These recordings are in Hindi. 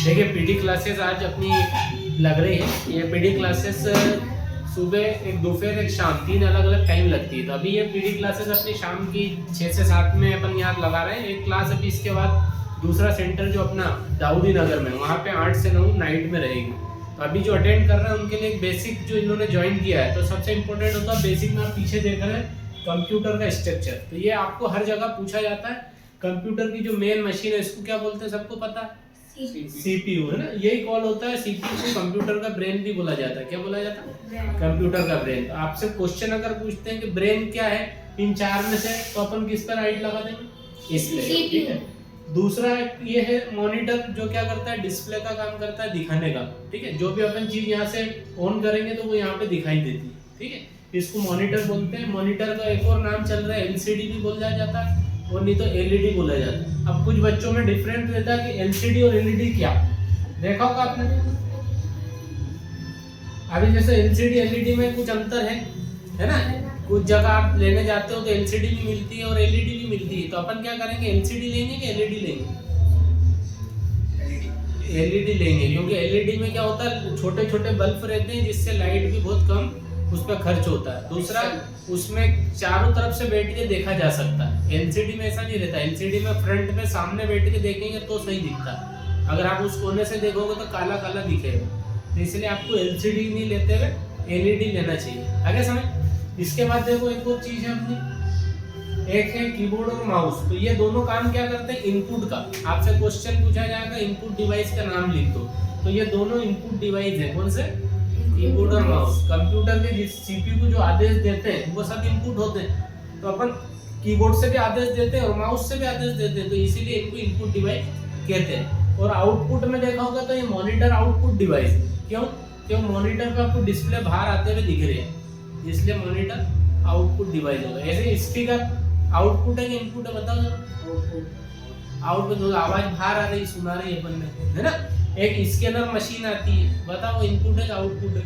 देखिए पीडी क्लासेस आज अपनी लग रही है। ये पीडी क्लासेस सुबह एक दोपहर एक शाम 3 अलग अलग टाइम लगती है। तो अभी ये पीडी क्लासेस अपनी शाम की 6 से 7 में अपन यहाँ लगा रहे हैं एक क्लास। अभी इसके बाद दूसरा सेंटर जो अपना दाऊदी नगर में वहाँ पे 8 से 9 नाइट में रहेगी। तो अभी जो अटेंड कर रहे हैं उनके लिए एक बेसिक जो इन्होंने ज्वाइन किया है, तो सबसे इम्पोर्टेंट होता है बेसिक में आप पीछे देख रहे हैं कंप्यूटर का स्ट्रक्चर। तो ये आपको हर जगह पूछा जाता है। कंप्यूटर की जो मेन मशीन है इसको क्या बोलते हैं सबको पता है? सीपीयू है ना। यही कॉल होता है सीपीयू को कंप्यूटर का ब्रेन भी बोला जाता है। क्या बोला जाता है? कंप्यूटर का ब्रेन। तो आपसे क्वेश्चन अगर पूछते हैं कि ब्रेन क्या है इन चार में से, तो अपन किस पर राइट लगा देंगे? इस पे, ठीक है। दूसरा ये है मॉनिटर, जो क्या करता है डिस्प्ले का काम करता है, दिखाने का, ठीक है। जो भी अपन चीज यहाँ से ऑन करेंगे तो वो यहाँ पे दिखाई देती है, ठीक है। इसको मॉनिटर बोलते हैं। मॉनिटर का एक और नाम चल रहा है एलसीडी भी बोला जाता है, और नहीं तो एलईडी बोला जाता है। अब कुछ बच्चों में डिफरेंट रहता है कि एलसीडी और एलईडी क्या देखा होगा आपने। अभी जैसे एलसीडी एलईडी में कुछ अंतर है ना। कुछ जगह आप लेने जाते हो तो एलसीडी भी मिलती है और एलईडी भी मिलती है। तो अपन क्या करेंगे, एलसीडी लेंगे कि एलईडी लेंगे? एलईडी लेंगे, क्योंकि एलईडी में क्या होता है छोटे छोटे बल्ब रहते हैं जिससे लाइट भी बहुत कम उस पर खर्च होता है। दूसरा उसमें चारों तरफ से बैठ के देखा जा सकता है। एलसीडी में ऐसा नहीं रहता। एलसीडी में फ्रंट में सामने बैठ के देखेंगे तो सही दिखता है, अगर आप उस कोने से देखोगे तो काला काला दिखेगा। तो इसलिए आपको एलसीडी नहीं लेते हुए एलईडी लेना चाहिए। आगे समझ। इसके बाद देखो एक और चीज है अपनी, एक है कीबोर्ड और माउस। तो ये दोनों काम क्या करते हैं इनपुट का। आपसे क्वेश्चन पूछा जाएगा इनपुट डिवाइस का नाम लिख दो। तो ये दोनों इनपुट डिवाइस है। कौन से? कीबोर्ड और माउस। कंप्यूटर के जिस सीपीयू को जो आदेश देते हैं वो सब इनपुट होते हैं। तो अपन कीबोर्ड से भी आदेश देते हैं और माउस से भी आदेश देते हैं, तो इसीलिए इनको इनपुट डिवाइस कहते हैं। और आउटपुट में देखा होगा तो ये मॉनिटर आउटपुट डिवाइस। क्यों मॉनिटर पे आपको डिस्प्ले बाहर आते हुए दिख रही है, इसलिए मॉनिटर आउटपुट डिवाइस होगा। ऐसे स्पीकर आउटपुट है कि इनपुट है बताओ जरा। आउटपुट तो आवाज बाहर आ रही सुना रही है अपन ने, है ना। एक स्कैनर मशीन आती है, बताओ इनपुट है कि आउटपुट है?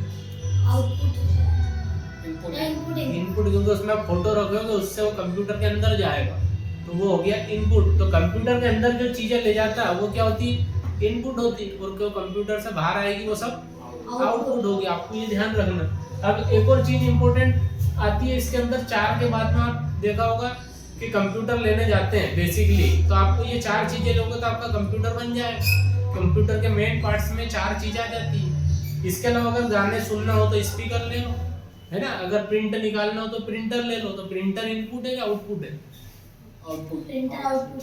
इनपुट, क्योंकि उसमें आप फोटो रखोगे उससे वो कंप्यूटर के अंदर जाएगा, तो वो हो गया इनपुट। तो कंप्यूटर के अंदर जो चीजें ले जाता है वो क्या होती है? इनपुट होती है। और जो कंप्यूटर से बाहर आएगी वो सब आउटपुट होगी। आपको ये ध्यान रखना। अब एक और चीज इंपॉर्टेंट आती है इसके अंदर। 4 के बाद में आप देखा होगा कि कंप्यूटर लेने जाते हैं बेसिकली, तो आपको ये 4 चीजें लोगे तो आपका कंप्यूटर बन जाएगा। कंप्यूटर के मेन पार्ट्स में 4 चीजें आ जाती है। इसके अलावा अगर गाने सुनना हो तो स्पीकर ले लो, है ना। अगर प्रिंट निकालना हो तो प्रिंटर ले लो। तो प्रिंटर इनपुट है या आउटपुट है? आउटपुट। प्रिंटर आउटपुट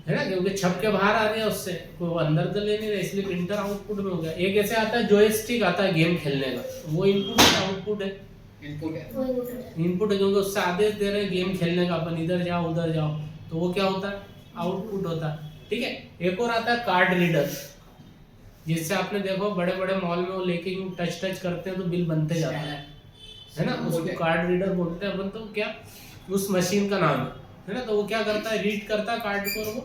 है ना, क्योंकि छप के बाहर आ रहे हैं उससे, वो अंदर तो ले नहीं रहे, इसलिए प्रिंटर आउटपुट में हो गया। एक ऐसे आता है जॉयस्टिक आता है गेम खेलने का, वो इनपुट है आउटपुट है? इनपुट है, क्योंकि उससे आदेश दे रहे हैं गेम खेलने का, अपन इधर जाओ उधर जाओ, तो वो क्या होता है? आउटपुट होता है, ठीक है। एक और आता है कार्ड रीडर, जिससे आपने देखो बड़े बड़े मॉल में वो लेके टच करते हैं तो बिल बनते जाता है ना। उसको कार्ड रीडर बोलते हैं अपन। तो क्या उस मशीन का नाम है ना। तो वो क्या करता है, रीड करता है कार्ड को, और वो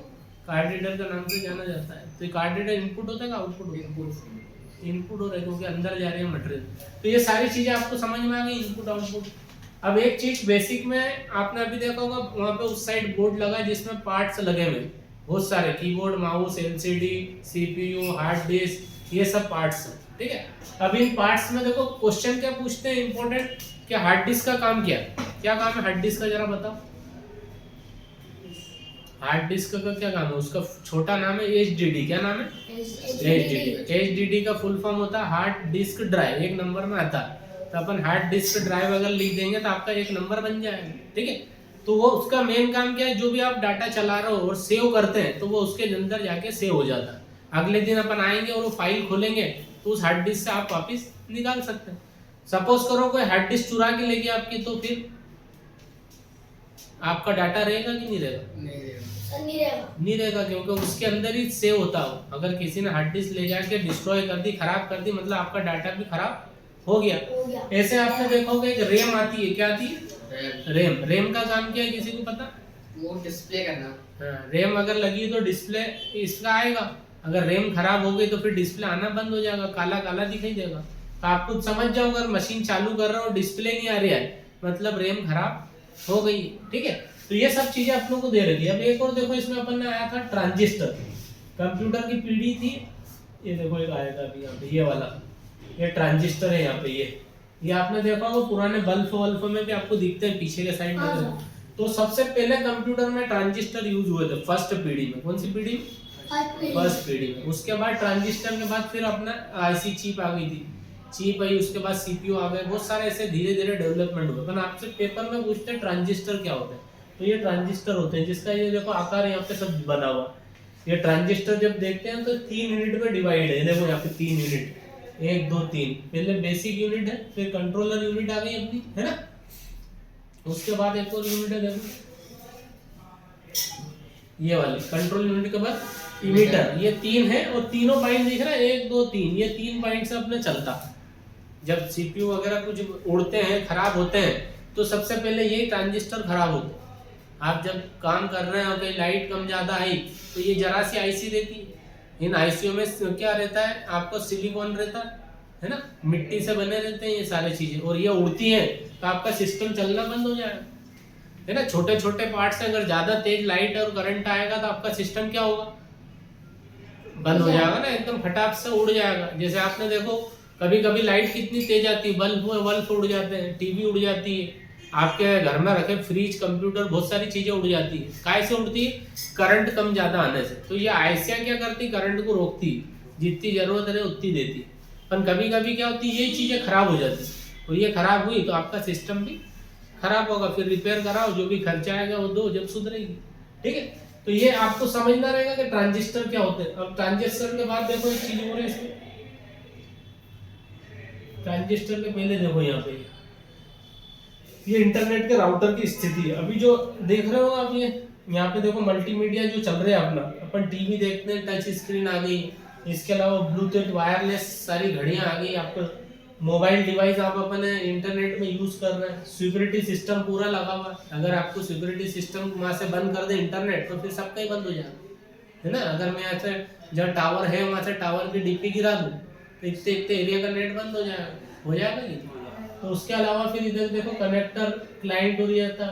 कार्ड रीडर का नाम से जाना जाता है। तो ये कार्ड रीडर इनपुट होता है कि आउटपुट होता है? इनपुट हो रहा है, क्योंकि अंदर जा रही है मटेरियल। तो ये सारी चीजें आपको समझ में आ गई, इनपुट आउटपुट। अब एक चीज बेसिक में आपने अभी देखा होगा, वहाँ पे उस साइड बोर्ड लगा है जिसमें पार्ट्स लगे हुए बहुत सारे, keyboard mouse LCD CPU hard disk, ये सब पार्ट्स हैं, ठीक है। अब इन पार्ट्स में देखो क्वेश्चन क्या पूछते हैं इंपॉर्टेंट, कि हार्ड डिस्क का काम क्या काम है हार्ड डिस्क का, जरा बताओ। हार्ड डिस्क का क्या काम है? उसका छोटा नाम है एचडीडी। क्या नाम है? एचडीडी। एचडीडी का फुल फॉर्म होता है हार्ड डिस्क ड्राइव, 1 नंबर में आता है। तो अपन हार्ड डिस्क ड्राइव अगर लिख देंगे तो आपका 1 नंबर बन जाएगा, ठीक है। तो वो उसका मेन काम क्या है, जो भी आप डाटा चला रहे हो और सेव करते हैं तो वो उसके अंदर जाके सेव हो जाता है। अगले दिन अपन आएंगे और वो फाइल खोलेंगे तो उस हार्ड डिस्क से आप वापस निकाल सकते हैं। सपोज करो कोई हार्ड डिस्क चुरा के लेके आपकी, तो फिर आपका डाटा रहेगा कि नहीं रहेगा? नहीं रहेगा, क्योंकि उसके अंदर ही सेव होता हो। अगर किसी ने हार्ड डिस्क ले जाके डिस्ट्रॉय कर दी, खराब कर दी, मतलब आपका डाटा भी खराब हो गया। ऐसे आपने देखा होगा एक रैम आती है, क्या आती है? रैम का काम क्या है किसी को पता? वो डिस्प्ले करना। हाँ, रैम अगर लगी तो डिस्प्ले इसका आएगा। अगर रैम खराब हो गई तो फिर डिस्प्ले आना बंद हो जाएगा, काला काला दिखाई देगा। तो आप खुद समझ जाओ, अगर मशीन चालू कर रहे हो डिस्प्ले नहीं आ रही है, मतलब रैम खराब हो गई, ठीक है। तो ये सब चीजें आप लोगों को दे रखी है। अब एक और देखो, इसमें अपन ने आया था ट्रांजिस्टर। कंप्यूटर की पीढ़ी थी ये देखो एक आएगा अभी यहाँ पे, ये वाला, ये ट्रांजिस्टर है यहाँ पे। ये आपने देखा होगा पुराने बल्ब में भी आपको दिखते हैं पीछे के साइड में। तो सबसे पहले कंप्यूटर में ट्रांजिस्टर यूज हुए थे फर्स्ट पीढ़ी में। कौन सी पीढ़ी? फर्स्ट पीढ़ी में। उसके बाद ट्रांजिस्टर के बाद फिर अपना आईसी चिप आ गई थी, चिप आई, उसके बाद सीपीयू आ गए, बहुत सारे ऐसे धीरे धीरे डेवलपमेंट हुए। पर आपसे पेपर में पूछते हैं ट्रांजिस्टर क्या होते हैं, तो ये ट्रांजिस्टर होते हैं, जिसका ये देखो आकार यहाँ पे सब बना हुआ। ये ट्रांजिस्टर जब देखते हैं तो 3 यूनिट में डिवाइड है। देखो यहाँ पे 3 यूनिट, 1 2 3। पहले बेसिक यूनिट है, फिर कंट्रोलर यूनिट आ गई अपनी, है ना। उसके बाद एक और यूनिट है, देखो ये वाली कंट्रोल यूनिट के बाद इमीटर। ये 3 है और तीनों पॉइंट दिख रहा है, 1 2 3। ये 3 पॉइंट से अपने चलता। जब सीपीयू वगैरह कुछ उड़ते हैं, खराब होते हैं, तो सबसे पहले यही ट्रांजिस्टर खराब होते हैं। आप जब काम कर रहे हैं और कहीं लाइट कम ज़्यादा आई तो ये जरा सी आईसी रहती है। इन आईसीओ में क्या रहता है, आपको सिलिकॉन रहता है ना, मिट्टी से बने रहते हैं ये सारी चीज़ें, और ये उड़ती हैं तो आपका सिस्टम चलना बंद हो जाएगा, है ना। छोटे छोटे पार्ट से अगर ज़्यादा तेज लाइट और करंट आएगा तो आपका सिस्टम क्या होगा, बंद हो जाएगा ना, एकदम फटाक से उड़ जाएगा। जैसे आपने देखो कभी कभी लाइट कितनी तेज आती है, बल्ब उड़ जाते हैं, टीवी उड़ जाती है, आपके घर में रखे फ्रिज, कंप्यूटर, बहुत सारी चीजें उड़ जाती है। काय से उड़ती है? करंट कम ज्यादा आने से। तो ये आईसियां क्या करती, करंट को रोकती, जितनी जरूरत है उतनी देती। पर कभी कभी क्या होती है, ये चीजें खराब हो जाती, और ये खराब हुई तो आपका सिस्टम भी खराब होगा। फिर रिपेयर कराओ, जो भी खर्चा आएगा वो दो, जब सुधरेगी। ठीक है, तो ये आपको समझना रहेगा कि ट्रांजिस्टर क्या होते हैं। अब ट्रांजिस्टर के बाद देखो एक चीज हो रही है इसमें, ट्रांजिस्टर के पहले देखो यहाँ पे ये इंटरनेट के राउटर की स्थिति है। अभी जो देख रहे हो आप, ये यहाँ पे देखो मल्टीमीडिया जो चल रहा है अपना, अपन टीवी देखते हैं, टच स्क्रीन आ गई, इसके अलावा ब्लूटूथ वायरलेस सारी घड़ियां आ गई, आपको मोबाइल डिवाइस आप अपने इंटरनेट में यूज कर रहे हैं, सिक्योरिटी सिस्टम पूरा लगा हुआ। अगर आपको सिक्योरिटी सिस्टम वहां से बंद कर दे इंटरनेट, तो फिर सबका ही बंद हो जाएगा, है ना। अगर मैं यहाँ से जहाँ टावर है वहां से टावर की डीपी गिरा दूं तो इतने इतने एरिया का नेट बंद हो जाएगा नहीं। तो उसके अलावा फिर इधर देखो कनेक्टर, क्लाइंट हो जाता,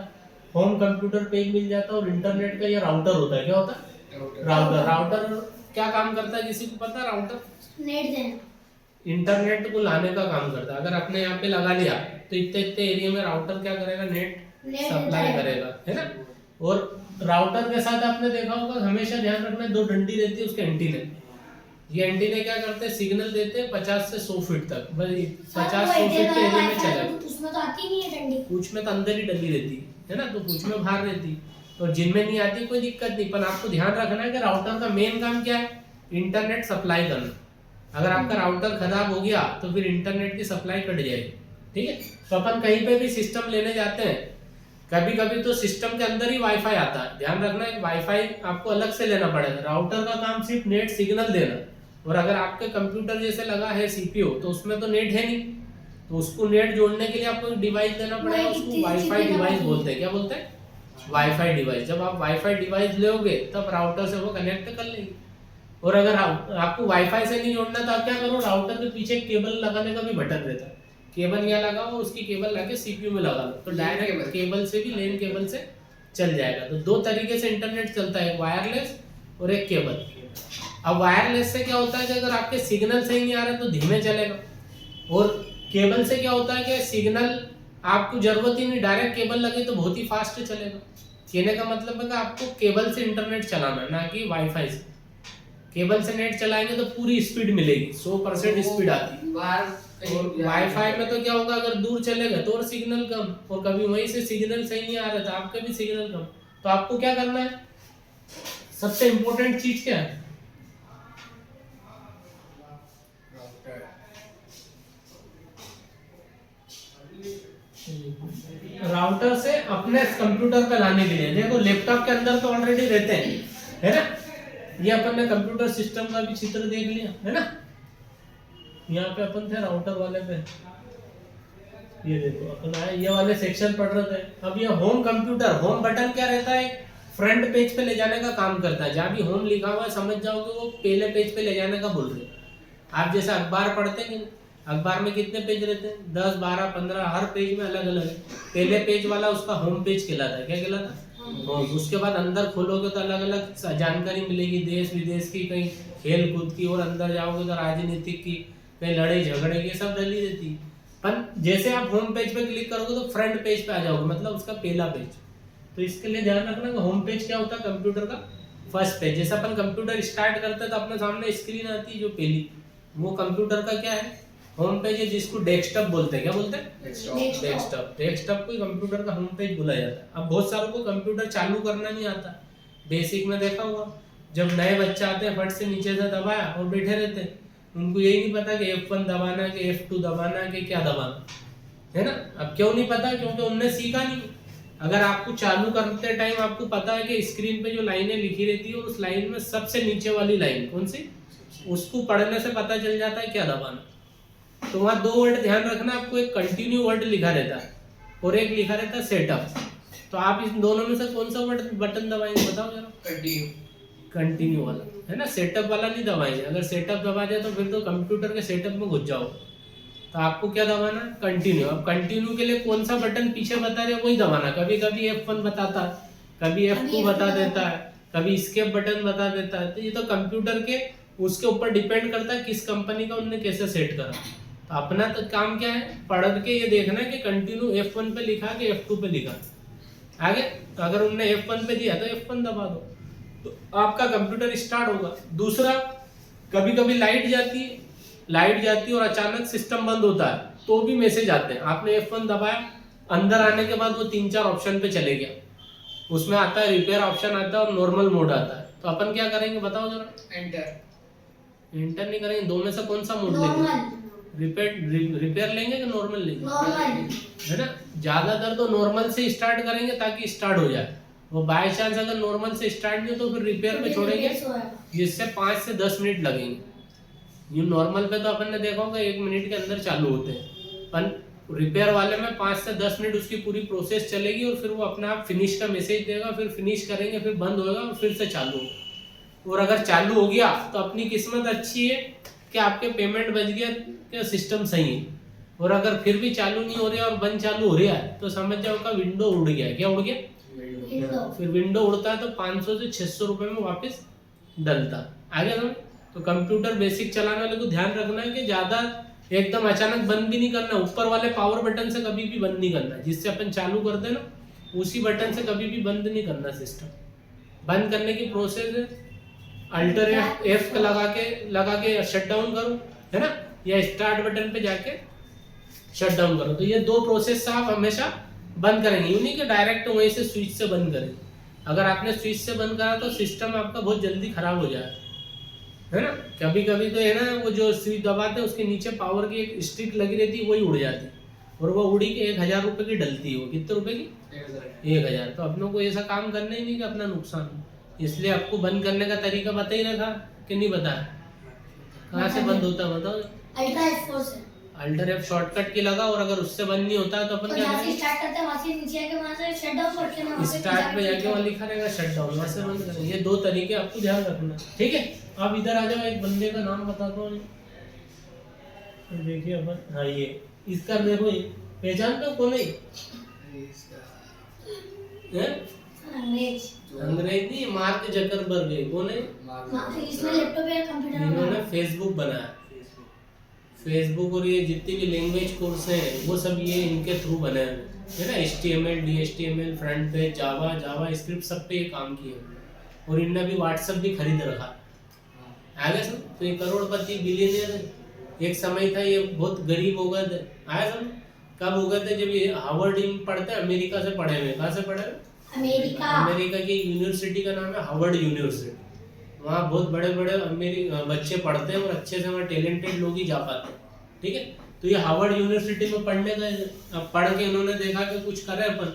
होम कंप्यूटर पेज मिल जाता, और इंटरनेट का ये राउटर होता है। क्या होता है? राउटर क्या काम करता है, किसी को पता? राउटर नेट देना, इंटरनेट को लाने का काम करता है। अगर आपने यहाँ पे लगा लिया तो इतने इतने एरिया में राउटर क्या करेगा, नेट सप्लाई करेगा, है ना। और राउटर के साथ आपने देखा होगा, हमेशा ध्यान रखना, 2 डंडी रहती है उसके एंटीने। ये एंटीने क्या करते हैं, सिग्नल देते हैं 50 से 100 फीट तक, बस 50-100 फीट के एरिया में चला। उसमें तो आती नहीं है डंडी, पूछ में तो अंदर ही डली रहती है ना, तो पूछ में बाहर रहती, तो जिनमें नहीं आती कोई दिक्कत नहीं। पर आपको ध्यान रखना है कि राउटर का मेन काम क्या है, इंटरनेट सप्लाई करना। अगर आपका राउटर खराब हो गया तो फिर इंटरनेट की सप्लाई कट जाएगी। ठीक है, तो अपन कहीं पे भी सिस्टम लेने जाते हैं, कभी कभी तो सिस्टम के अंदर ही वाईफाई आता है, ध्यान रखना है वाईफाई आपको अलग से लेना पड़ेगा। राउटर का काम सिर्फ नेट सिग्नल देना, और अगर आपके कंप्यूटर जैसे लगा है सीपीयू, तो उसमें तो नेट है नहीं, तो उसको नेट जोड़ने के लिए आपको एक डिवाइस देना पड़ेगा, उसको वाईफाई डिवाइस बोलते हैं। क्या बोलते हैं? Wifi device. जब आप वाईफाई डिवाइस लोगे तब राउटर से वो कनेक्ट कर लेगी। और अगर आपको वाईफाई से नहीं जोड़ना तो आप क्या करो, राउटर के पीछे केबल लगाने का भी बटन रहता है, केबल यहाँ लगाओ, उसकी केबल लाके सीपीयू में लगा लो, तो डायरेक्ट केबल से भी, लेन केबल से चल जाएगा। तो 2 तरीके से इंटरनेट चलता है, एक वायरलेस और एक केबल। अब वायरलेस से क्या होता है कि अगर आपके सिग्नल सही नहीं आ रहे तो धीमे चलेगा, और केबल से क्या होता है कि सिग्नल आपको जरूरत ही नहीं, डायरेक्ट केबल लगे तो बहुत ही फास्ट चलेगा। कहने का मतलब है कि आपको केबल से इंटरनेट चलाना है, ना कि वाईफाई से। केबल से नेट चलाएंगे तो पूरी स्पीड मिलेगी, 100% स्पीड आती है। और वाईफाई में तो क्या होगा, अगर दूर चलेगा तो और सिग्नल कम, और कभी वहीं से सिग्नल सही नहीं आ रहा था, आपका भी सिग्नल कम। तो आपको क्या करना है, सबसे इंपॉर्टेंट चीज क्या है, राउटर से अपने कंप्यूटर पे लाने के लिए। देखो लैपटॉप के अंदर तो ऑलरेडी रहते हैं, है ना। ये अपन ने कंप्यूटर सिस्टम का भी चित्र देख लिया, है ना। यहाँ पे अपन थे राउटर वाले पे, ये देखो अपन आए, ये वाले सेक्शन पढ़ रहे थे। अब ये होम कंप्यूटर, होम बटन क्या रहता है, फ्रंट पेज पे ले जाने का काम करता है। जहाँ भी होम लिखा हुआ है समझ जाओगे वो पहले पेज पे ले जाने का बोल रहे। आप जैसे अखबार पढ़ते हैं, अखबार में कितने पेज रहते हैं, 10, 12, 15, हर पेज में अलग अलग है। पहले पेज वाला उसका होम पेज कहलाता है। क्या कहलाता है? और उसके बाद अंदर खोलोगे तो अलग अलग जानकारी मिलेगी, देश विदेश की, कहीं खेल कूद की, और अंदर जाओगे तो राजनीतिक की, कहीं लड़ाई झगड़े की, सब डली रहती है। पर जैसे आप होम पेज पे क्लिक करोगे तो फ्रंट पेज पे आ जाओगे, मतलब उसका पहला पेज। तो इसके लिए ध्यान रखना कि होम पेज क्या होता है कंप्यूटर का, फर्स्ट पेज। जैसे अपन कंप्यूटर स्टार्ट करते हैं तो अपने सामने स्क्रीन आती है जो पहली, वो कंप्यूटर का क्या है, होम पेज है, जिसको डेस्कटॉप बोलते हैं। क्या बोलते हैं? डेस्कटॉप। डेस्कटॉप को कंप्यूटर का होम पेज बोला जाता है। अब बहुत सारों को कंप्यूटर चालू करना नहीं आता, बेसिक में देखा होगा, जब नए बच्चे आते हैं फट से नीचे से दबाया और बैठे रहते हैं, उनको यही नहीं पता कि F1 दबाना कि F2 दबाना कि क्या दबाना है ना। अब क्यों नहीं पता? क्योंकि उनने सीखा नहीं। अगर आपको चालू करते टाइम आपको पता है कि स्क्रीन पे जो लाइनें लिखी रहती है, और उस लाइन में सबसे नीचे वाली लाइन कौन सी, उसको पढ़ने से पता चल जाता है क्या दबाना। तो वहाँ दो वर्ड ध्यान रखना आपको, एक कंटिन्यू वर्ड लिखा रहता है और एक लिखा रहता है सेटअप। तो आप इन दोनों में से कौन सा वर्ड बटन दबाएंगे बताओ जरा? कंटिन्यू वाला है ना, सेटअप वाला नहीं दबाएंगे। अगर सेटअप दबा जाए तो फिर तो कंप्यूटर के सेटअप में घुस जाओ। तो आपको क्या दबाना? कंटिन्यू। अब कंटिन्यू के लिए कौन सा बटन पीछे बता रहे वही दबाना। कभी कभी F1 बताता है, कभी F2 बता देता है, कभी एस्केप बटन बता देता है। तो ये तो कंप्यूटर के उसके ऊपर डिपेंड करता है किस कंपनी का उन्होंने कैसे सेट करा। तो अपना तो काम क्या है, पढ़ के ये देखना है कि कंटिन्यू F1 पे लिखा कि F2 पे लिखा। आगे तो अगर उन्होंने F1 पे दिया तो F1 दबा दो, तो आपका कंप्यूटर स्टार्ट होगा। दूसरा, कभी कभी लाइट जाती है और अचानक सिस्टम बंद होता है तो भी मैसेज आते हैं। आपने F1 दबाया, अंदर आने के बाद वो 3-4 ऑप्शन पे चले गया, उसमें आता है रिपेयर ऑप्शन आता है और नॉर्मल मोड आता है। तो अपन क्या करेंगे बताओ जरा? एंटर नहीं करेंगे। दो में से कौन सा मोड लेंगे? रिपेयर लेंगे कि नॉर्मल लेंगे? है ना, ज्यादातर तो नॉर्मल से स्टार्ट करेंगे ताकि स्टार्ट हो जाए। वो बाय चांस अगर नॉर्मल से स्टार्ट नहीं हो तो फिर रिपेयर में छोड़ेंगे, जिससे 5 से 10 मिनट लगेंगे। ये नॉर्मल पे तो अपन ने देखा होगा 1 मिनट के अंदर चालू होते हैं, पर रिपेयर वाले में 5 से 10 मिनट उसकी पूरी प्रोसेस चलेगी और फिर वो अपने आप फिनिश का मैसेज देगा, फिर फिनिश करेंगे, फिर बंद होगा और फिर से चालू होगा। और अगर चालू हो गया तो अपनी किस्मत अच्छी है कि आपके पेमेंट बच गया, कि सिस्टम सही है। और अगर फिर भी चालू नहीं हो रहा और बंद चालू हो रहा है तो समझ जाओ का विंडो उड़ गया। क्या उड़ गया? फिर विंडो उड़ता है तो 500 से 600 रुपए में वापस डलता। आगे ना, तो कंप्यूटर बेसिक चलाने वाले को ध्यान रखना है कि ज्यादा एकदम अचानक बंद भी नहीं करना। ऊपर वाले पावर बटन से कभी भी बंद नहीं करना, जिससे अपन चालू करते हैं ना उसी बटन से कभी भी बंद नहीं करना सिस्टम। बंद करने की प्रोसेस है अल्टर F लगा के शट डाउन करो, है ना, या स्टार्ट बटन पे जाके शट डाउन करो। तो ये दो प्रोसेस से आप हमेशा बंद करेंगे, यूं नहीं कि डायरेक्ट वहीं से स्विच से बंद करेंगे। अगर आपने स्विच से बंद करा तो सिस्टम आपका बहुत जल्दी खराब हो जाए, है ना। कभी कभी तो है ना, वो जो स्विच दबाते हैं उसके नीचे पावर की एक स्टिक लगी रहती है, वही उड़ जाती और वो उड़ी के 1000 रुपए की डलती है। वो कितने रुपए की? 1000। तो अपनों को ऐसा काम करना ही नहीं कि अपना नुकसान। इसलिए आपको बंद करने का तरीका बता ही रखा कि नहीं बताया? कहाँ से बंद होता है बताओ? अल्टर F शॉर्टकट की लगा, और अगर उससे बंद नहीं होता है तो अपन क्या करेंगे? स्टार्ट करते हैं वहां से नीचे आके वहां से शट डाउन करते हैं, स्टार्ट पे जाके वहां लिखा रहेगा शट डाउन, वहां से बंद करेंगे। ये दो तरीके आपको ध्यान रखना, ठीक है। अब इधर आ जाओ, एक बंदे का नाम बताता हूं, देखिए अपन। हाँ, ये इसका देखो, ये पहचानते हो कौन है? अंग्रेज नहीं, मार्क जकरबर्ग है। कौन है? इसमें लैपटॉप या कंप्यूटर, इन्होंने फेसबुक बनाया। फेसबुक और ये जितनी भी लैंग्वेज कोर्स हैं वो सब ये इनके थ्रू बने हैं ना। HTML, DHTML, फ्रंट पेज, जावा स्क्रिप्ट, सब पे ये काम किए। और इनने भी व्हाट्सएप भी खरीद रखा। आगे सुन, तो ये करोड़पति बिलियनियर है। एक समय था ये बहुत गरीब हो गए थे। आया सुन, कब हो गए थे? जब ये हार्वर्ड पढ़ते, अमेरिका से पढ़े हुए। कहाँ से पढ़े हुए? अमेरिका की यूनिवर्सिटी का नाम है हार्वर्ड यूनिवर्सिटी। वहाँ बहुत बड़े बड़े बच्चे पढ़ते हैं और अच्छे से वहाँ टैलेंटेड लोग ही जा पाते हैं, ठीक है। तो ये हार्वर्ड यूनिवर्सिटी में पढ़ने गए। अब पढ़ के इन्होंने देखा कि कुछ करें अपन,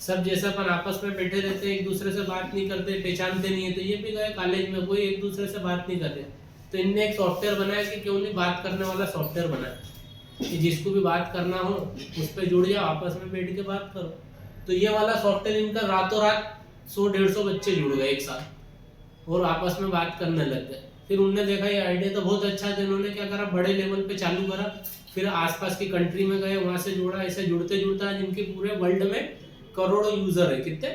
सब जैसे अपन आपस में बैठे रहते हैं, एक दूसरे से बात नहीं करते, पहचानते नहीं है। तो ये भी गए कॉलेज में, कोई एक दूसरे से बात नहीं करते। तो इनने एक सॉफ्टवेयर बनाया कि क्यों नहीं बात करने वाला सॉफ्टवेयर बनाया, कि जिसको भी बात करना हो उस पर जुड़ जाओ, आपस में बैठ के बात करो। तो ये वाला सॉफ्टवेयर इनका रातों रात 100-150 बच्चे जुड़ गए एक साथ और आपस में बात करने लग गए। फिर उनने देखा ये आइडिया तो बहुत अच्छा था, इन्होंने क्या करा, बड़े लेवल पे चालू करा। फिर आसपास की कंट्री में गए, वहां से जोड़ा। ऐसे जुड़ते जुड़ते आज इनके पूरे वर्ल्ड में करोड़ों यूजर है। कितने?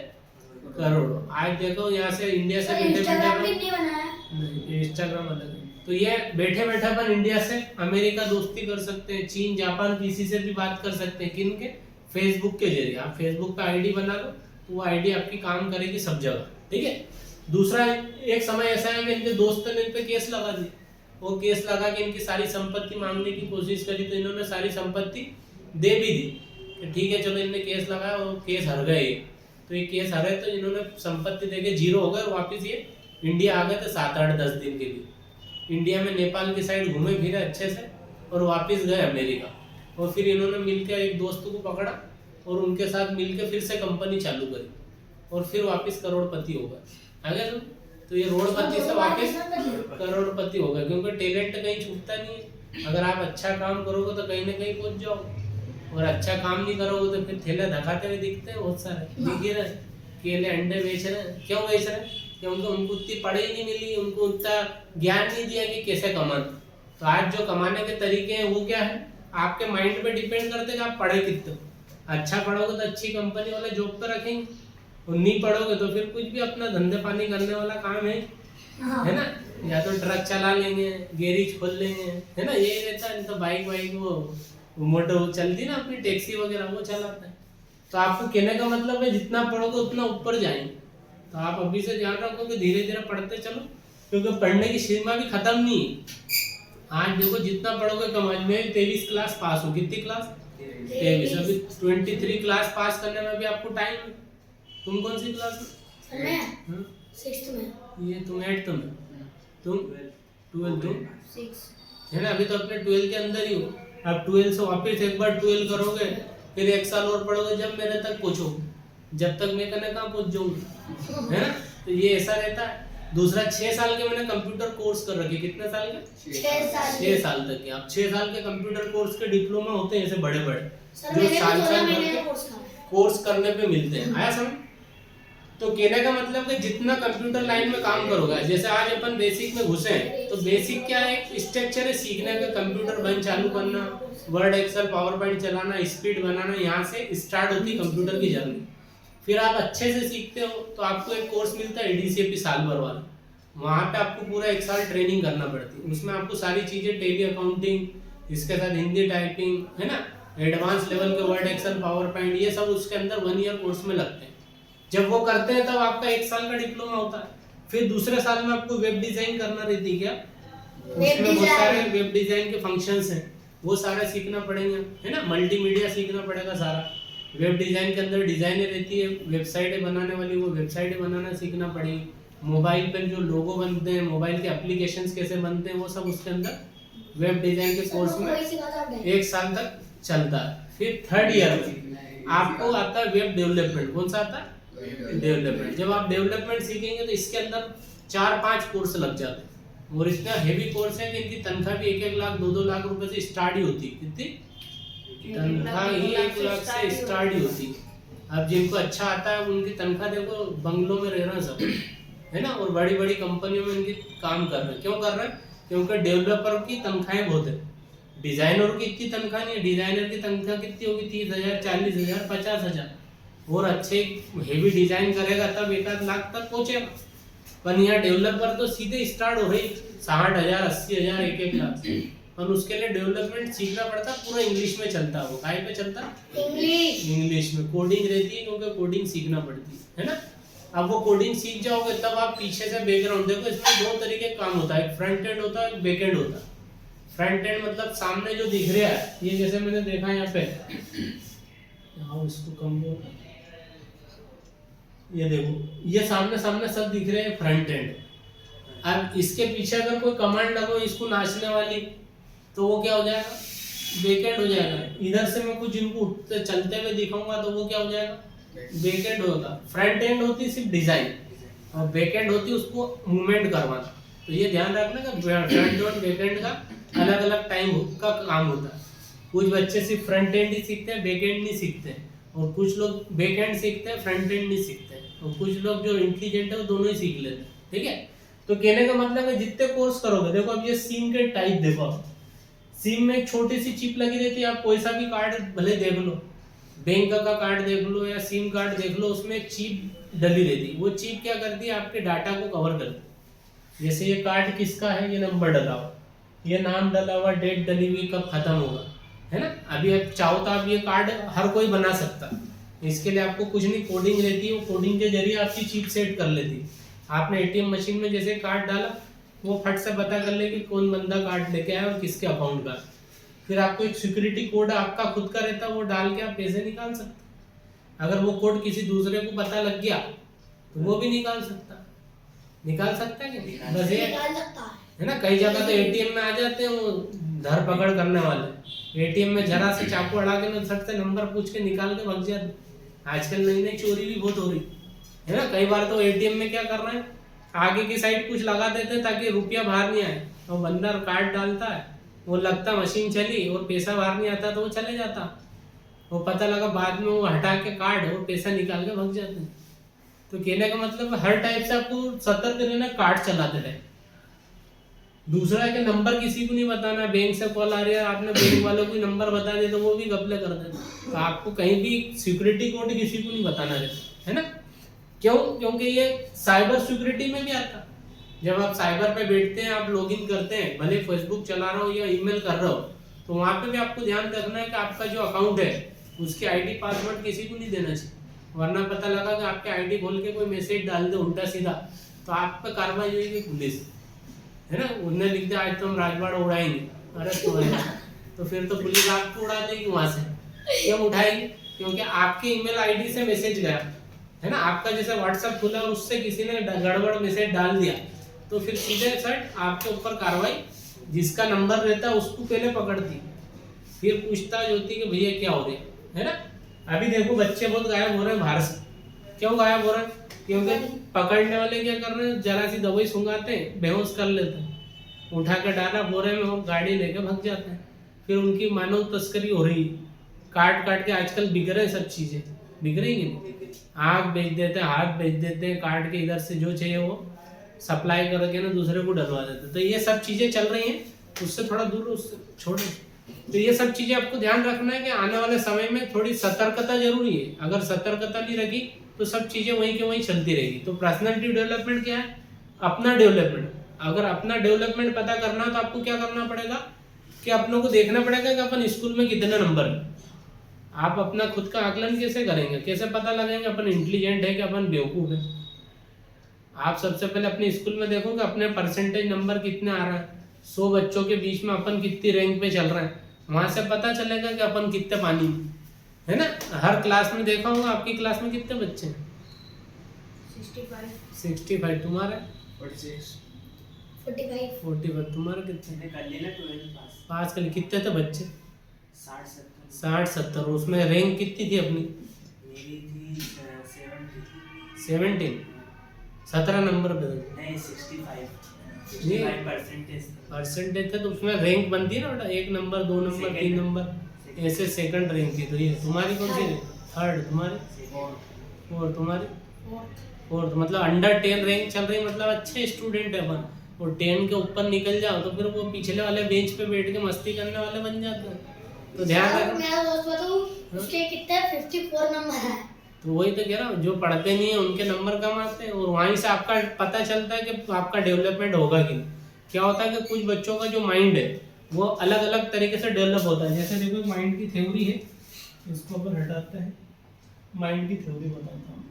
करोड़ों। आज देखो यहाँ से इंडिया से बैठे इंस्टाग्राम बैठे नहीं बनाया नहीं, इंस्टाग्राम अलग है। तो ये बैठे बैठे अपन इंडिया से अमेरिका दोस्ती कर सकते हैं, चीन जापान किसी से भी बात कर सकते हैं। किन के? फेसबुक के जरिए। आप फेसबुक पे आईडी बना लो तो वो आईडी आपकी काम करेगी सब जगह, ठीक है। दूसरा, एक समय ऐसा है कि इनके दोस्तों ने इन पे केस लगा दी। वो केस लगा के इनकी सारी संपत्ति मांगने की कोशिश करी तो इन्होंने सारी संपत्ति दे भी दी कि ठीक है चलो, इनने केस लगाया और केस हार गए। तो ये केस हारे तो इन्होंने संपत्ति देके जीरो हो गए और वापस ये इंडिया आ गए थे 7-8-10 दिन के लिए। इंडिया में नेपाल की साइड घूमे फिरे अच्छे से और वापस गए अमेरिका। और फिर इन्होंने मिलकर एक दोस्त को पकड़ा और उनके साथ मिलकर फिर से कंपनी चालू करी और फिर वापस करोड़पति हो गए। आ गया तुम? तो ये रोडपति से वापस करोड़पति हो गए, क्योंकि टैलेंट कहीं छूटता नहीं है। अगर आप अच्छा काम करोगे तो कहीं ना कहीं पहुंच जाओगे, और अच्छा काम नहीं करोगे तो फिर ठेले धकाते हुए दिखते हैं बहुत सारे। दिख रहे केले अंडे बेच रहे हैं, क्यों बेच रहे हैं? क्योंकि उनको उतनी पढ़ाई नहीं मिली, उनको उतना ज्ञान नहीं दिया कि कैसे कमाते। तो आज जो कमाने के तरीके हैं वो क्या है, आपके माइंड पे डिपेंड करते हैं कि आप पढ़े कितने हो। अच्छा पढ़ोगे तो अच्छी कंपनी वाले जॉब पे रखेंगे, और नहीं पढ़ोगे तो फिर कुछ भी अपना धंधे पानी करने वाला काम है ना। या तो ट्रक चला लेंगे, गैरेज खोल लेंगे, है ना। ये रहता है। तो बाइक वाइक वो मोटो चलती ना अपनी टैक्सी वगैरह, वो चलाता है। तो आपको कहने का मतलब है जितना पढ़ोगे उतना ऊपर जाएंगे। तो आप अभी से ध्यान रखो कि धीरे धीरे पढ़ते चलो, क्योंकि पढ़ने की सीमा भी खत्म नहीं है। आज देखो जितना पढ़ोगे कम। आज मैं 23 क्लास पास हूँ। कितनी क्लास? 23। अभी 23 क्लास पास करने में भी आपको टाइम है। तुम कौन सी क्लास में? मैं 6th में। ये तुम 8th में, तुम 12, तुम 6 है ना। अभी तो अपने 12 के अंदर ही हो। अब 12 से वापस एक बार 12 करोगे, फिर 1 साल और पढ़ोगे, जब मेरे तक पहुंचोगे। जब तक मैं कहने कहाँ पहुंच जाऊंगा, है ना। तो ये ऐसा रहता है। दूसरा, 6 साल के मैंने कंप्यूटर कोर्स कर रखे। कितने साल के? 6 साल तक के। आप 6 साल के कंप्यूटर कोर्स के डिप्लोमा होते हैं ऐसे बड़े बड़े, सर। जो मैंने साल 12 भर महीने के का कोर्स करा। कोर्स करने पे मिलते हैं। आया समझ? तो कहने का मतलब कि जितना कंप्यूटर लाइन में काम करोगे, जैसे आज अपन बेसिक में घुसे हैं, तो बेसिक क्या है? एक स्ट्रक्चर है सीखने का। कंप्यूटर बंद चालू करना, वर्ड एक्सेल पावर पॉइंट चलाना, स्पीड बनाना, यहाँ से स्टार्ट होती है कंप्यूटर की जर्नी। फिर आप अच्छे से सीखते हो तो आपको एक कोर्स मिलता है ADCAP साल भर वाला। वहाँ पे आपको पूरा 1 साल ट्रेनिंग करना पड़ती है। उसमें आपको सारी चीजें, टेली अकाउंटिंग, इसके साथ हिंदी टाइपिंग, है ना, एडवांस लेवल के वर्ड एक्सेल पावर पॉइंट, ये सब उसके अंदर 1 ईयर कोर्स में लगते हैं। जब वो करते हैं तब आपका 1 साल का डिप्लोमा होता है। फिर दूसरे साल में आपको वेब डिजाइन करना रहती है। क्या उसमें बहुत सारे वेब डिजाइन के फंक्शंस हैं, वो सारे सीखना पड़ेंगे, है ना। मल्टीमीडिया सीखना पड़ेगा सारा। वेब डिजाइन के अंदर डिजाइनें रहती है, वेबसाइटें बनाने वाली, वो वेबसाइटें बनाना सीखना पड़ेगी। मोबाइल पर जो लोगो बनते हैं, मोबाइल के एप्लीकेशंस कैसे बनते हैं, वो सब उसके अंदर वेब डिजाइन के कोर्स में 1 साल तक चलता है। फिर 3rd ईयर में आपको आता है वेब डेवलपमेंट। कौन सा आता है? डेवलपमेंट। जब आप डेवलपमेंट सीखेंगे तो इसके अंदर 4-5 कोर्स लग जाते हैं, और इतना हेवी कोर्स है कि इनकी तनख्वाह भी 1-1 लाख 2-2 लाख रुपए से स्टार्ट ही होती है। कितनी तनख्वाह? 1 लाख से स्टार्ट ही होती है। अब जिनको अच्छा आता है उनकी तनख्वाह देखो, बंगलों में रह रहे हैं सब, है ना, और बड़ी बड़ी कंपनियों में इनकी काम कर रहे हैं। क्यों कर रहे हैं? क्योंकि डेवलपर की तनख्वाहें बहुत है। डिजाइनर की इतनी तनख्वाह नहीं है। डिजाइनर की तनख्वाह कितनी होगी? 30,000, 40,000, 50,000। और अच्छे हेवी डिजाइन करेगा तब 1-8 लाख तक पहुंचेगा। पर यहाँ डेवलपर तो सीधे स्टार्ट हो रही 60,000, 80,000, 1-1 लाख। और उसके लिए डेवलपमेंट सीखना पड़ता, पूरा इंग्लिश में चलता है। वो काहे पे चलता? इंग्लिश में। कोडिंग रहती है, क्योंकि कोडिंग सीखना पड़ती है ना। अब वो कोडिंग सीख जाओगे तब आप पीछे से बैकग्राउंड देखो। इसमें 2 तरीके काम होता है, एक फ्रंट एंड होता है, एक बैक एंड होता है। फ्रंट एंड मतलब सामने जो दिख रहा है, ये जैसे मैंने देखा यहाँ पे, इसको कम बोल, ये देखो, ये सामने सामने सब दिख रहे हैं, फ्रंट एंड। अब इसके पीछे अगर कोई कमांड लगो इसको नाचने वाली, तो वो क्या हो जाएगा? बैक एंड हो जाएगा। इधर से मैं कुछ इनको उठते चलते हुए दिखाऊंगा तो वो क्या हो जाएगा? बैक एंड होगा। फ्रंट एंड होती है सिर्फ डिजाइन, और बैक एंड होती है उसको मूवमेंट करवाना। तो ये ध्यान रखना कि फ्रंट और बैक एंड का अलग अलग टाइम का काम होता है। कुछ बच्चे सिर्फ फ्रंट एंड ही सीखते हैं, बैक एंड नहीं सीखते हैं, और कुछ लोग बैक एंड सीखते हैं, फ्रंट एंड नहीं सीखते हैं, और कुछ लोग जो इंटेलिजेंट है वो दोनों ही सीख लेते हैं। ठीक है, तो कहने का मतलब है जितने कोर्स करोगे, देखो अब ये सिम के टाइप देखो, सिम में एक छोटी सी चिप लगी रहती है, आप कोई सा भी कार्ड भले देख लो, बैंक का कार्ड देख लो या सिम कार्ड देख लो, उसमें एक चिप डली रहती है। वो चिप क्या करती है, आपके डाटा को कवर करती है। जैसे ये कार्ड किसका है, ये नंबर डला हुआ, ये नाम डला हुआ, डेट डली हुई, कब खत्म होगा, है ना। अभी आप चाहो तो आप ये कार्ड हर कोई बना सकता, इसके लिए आपको कुछ नहीं, कोडिंग रहती है, वो कोडिंग के जरिए आपकी चिप सेट कर लेती है। आपने एटीएम मशीन में जैसे कार्ड डाला, वो फट से पता कर ले कि कौन बंदा कार्ड लेके आया और किसके अकाउंट का। फिर आपको एक सिक्योरिटी कोड आपका खुद का रहता है, वो डाल के आप पैसे निकाल सकते। अगर वो कोड किसी दूसरे को पता लग गया तो वो भी निकाल सकता है कि बस ये निकाल सकता है ना। कई जगह तो एटीएम में आ जाते हैं वो धर पकड़ करने वाले, एटीएम में जरा से चाकू अड़ा के सट से नंबर पूछ के निकाल के भाग जाते। आजकल नई नई चोरी भी बहुत हो रही है ना। कई बार तो एटीएम में क्या कर रहे हैं, आगे की साइड कुछ लगा देते हैं ताकि रुपया बाहर नहीं आए, और बंदा कार्ड डालता है, वो लगता मशीन चली और पैसा बाहर नहीं आता तो वो चले जाता। वो पता लगा बाद में, वो हटा के कार्ड और पैसा निकाल के भाग जाते हैं। तो कहने का मतलब हर टाइप से आपको सतर्क रहना, कार्ड चलाते रहे। दूसरा है कि नंबर किसी को नहीं बताना। बैंक से कॉल आ रही है, आपने बैंक वालों को नंबर बता दिया तो वो भी घपले कर देते। तो आपको कहीं भी सिक्योरिटी कोड किसी को नहीं बताना रहता, है ना। क्यों? क्योंकि ये साइबर सिक्योरिटी में भी आता। जब आप साइबर पे बैठते हैं, आप लॉगिन करते हैं, भले फेसबुक चला रहे हो या ईमेल कर रहे हो, तो वहाँ पे भी आपको ध्यान रखना है कि आपका जो अकाउंट है उसकी आईडी पासवर्ड किसी को नहीं देना चाहिए। वरना पता लगा कि आपके आईडी खोल के कोई मैसेज डाल दे उल्टा सीधा, तो आप पे कार्रवाई होगी पुलिस, है ना। उन्हें लिख दिया आज तो हम राजवाड़ा उड़ाएंगे, अरे तो फिर तो पुलिस आपको उड़ा देगी वहां से। क्यों उठाएगी? क्योंकि आपके ईमेल आईडी से मैसेज गया, है ना। आपका जैसे व्हाट्सएप खुला और उससे किसी ने गड़बड़ मैसेज डाल दिया, तो फिर सीधे सट आपके ऊपर कार्रवाई। जिसका नंबर रहता है उसको पहले पकड़ती, फिर पूछताछ होती कि भैया क्या हो रहा है ना। अभी देखो बच्चे बहुत गायब हो रहे हैं बाहर से। क्यों गायब हो रहे हैं? क्योंकि पकड़ने वाले क्या कर रहे हैं, जरा सी दवाई सुंघाते हैं, बेहोश कर लेते हैं, उठा कर डाला बोरे में, वो गाड़ी लेके भाग जाते हैं। फिर उनकी मानव तस्करी हो रही है, काट काट के आजकल बिक रहे सब चीजें, बिक रही है। आँख बेच देते हैं, हाथ बेच देते हैं, काट के इधर से जो चाहिए वो सप्लाई करके ना दूसरे को डलवा देते। तो ये सब चीजें चल रही हैं, उससे थोड़ा दूर, उससे छोड़ो। तो ये सब चीजें आपको ध्यान रखना है कि आने वाले समय में थोड़ी सतर्कता जरूरी है। अगर सतर्कता नहीं रखी तो सब चीजें वहीं के वहीं चलती रहेगी। तो पर्सनालिटी डेवलपमेंट क्या है? अपना डेवलपमेंट। अगर अपना डेवलपमेंट पता करना तो आपको क्या करना पड़ेगा कि अपनों को देखना पड़ेगा कि अपन स्कूल में कितने नंबर है। आप अपना खुद का आकलन कैसे करेंगे, कैसे पता लगाएंगे अपन इंटेलिजेंट है कि अपन बेवकूफ है? आप सबसे पहले अपने स्कूल में देखो कि अपने परसेंटेज नंबर कितने आ रहा है, 100 बच्चों के बीच में अपन कितनी रैंक पे चल रहे हैं। वहां से पता चलेगा कि अपन कितने पानी में, है ना। हर क्लास में देखा होगा, आपकी क्लास में कितने बच्चे हैं? 65। तुम्हारे 45 तुम्हारे कितने? कर लेना 12 पास कर कितने थे बच्चे? 60-70। 60-70। उसमें रैंक कितनी थी अपनी? मेरी थी 17। 17 नंबर पे नहीं 65 परसेंटेज थे, तो उसमें रैंक बनती है ना बेटा, 1 नंबर 2 नंबर 3 नंबर ऐसे सेकंड रैंक थी। तो ये तुम्हारी कौन सी? 3rd। तुम्हारी 4th। तुम्हारी 4th। मतलब अंडर 10 रैंक चल रही, मतलब अच्छे स्टूडेंट है अपन। और 10 के ऊपर निकल जाओ तो फिर वो पिछले वाले बेंच पे बैठ के मस्ती करने वाले बन जाते हैं। तो ध्यान रखना। मेरा दोस्त बताऊं, उसके कितने 54 नंबर है। तो वही तो कह रहा हूँ, जो पढ़ते नहीं है उनके नंबर कम आते हैं, और वहीं से आपका पता चलता है कि आपका डेवलपमेंट होगा कि नहीं। क्या होता है कि कुछ बच्चों का जो माइंड है वो अलग अलग तरीके से डेवलप होता है। जैसे देखो माइंड की थ्योरी है, इसको अपन हटाते हैं, माइंड की थ्योरी बताता हूँ।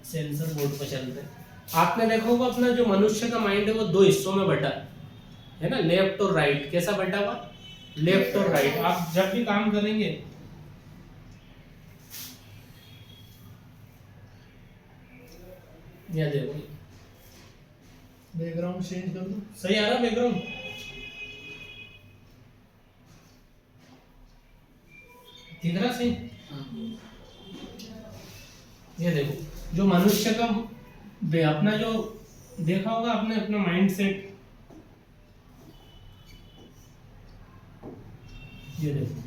सेंसर बोर्ड पर चलते हैं। आपने देखा होगा अपना जो मनुष्य का माइंड है वो 2 हिस्सों में बटा है ना, लेफ्ट और राइट। कैसा बटा हुआ? लेफ्ट और राइट। आप जब भी काम करेंगे, या देखो बैकग्राउंड चेंज कर दो, सही आ रहा बैकग्राउंड? दिख रहा सही? ये देखो जो मनुष्य का अपना जो देखा होगा आपने अपना माइंड सेट, ये देखो